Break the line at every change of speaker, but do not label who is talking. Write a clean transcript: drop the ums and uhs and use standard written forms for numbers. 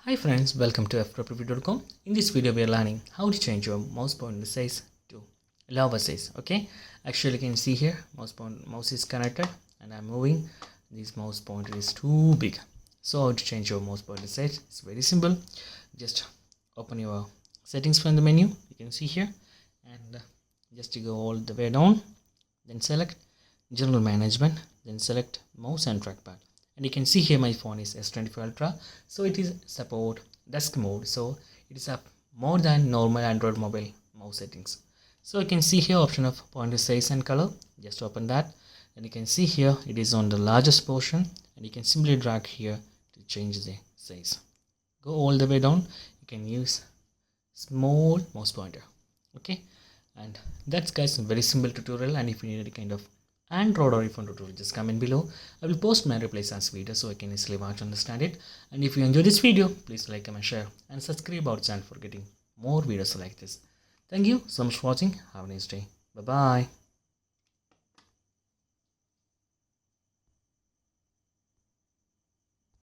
Hi friends, welcome to Ftopreview.com. In this video we are learning how to change your mouse pointer size to lower size. Okay, actually you can see here mouse is connected and I'm moving. This mouse pointer is too big. So how to change your mouse pointer size? It's very simple. Just open your settings from the menu. You can see here and just go all the way down. Then select general management. Then select mouse and trackpad. And you can see here my phone is s25 Ultra, so it is support desk mode, so it is up more than normal Android mobile mouse settings. So you can see here option of pointer size and color. Just open that and you can see here it is on the largest portion and you can simply drag here to change the size. Go all the way down, you can use small mouse pointer. Okay, and that's guys a very simple tutorial. And if you need any kind of Android or iPhone tutorial, just comment below. I will post my replies as video so I can easily watch and understand it. And if you enjoy this video, please like, comment, share and subscribe our channel for getting more videos like this. Thank you so much for watching. Have a nice day. Bye bye.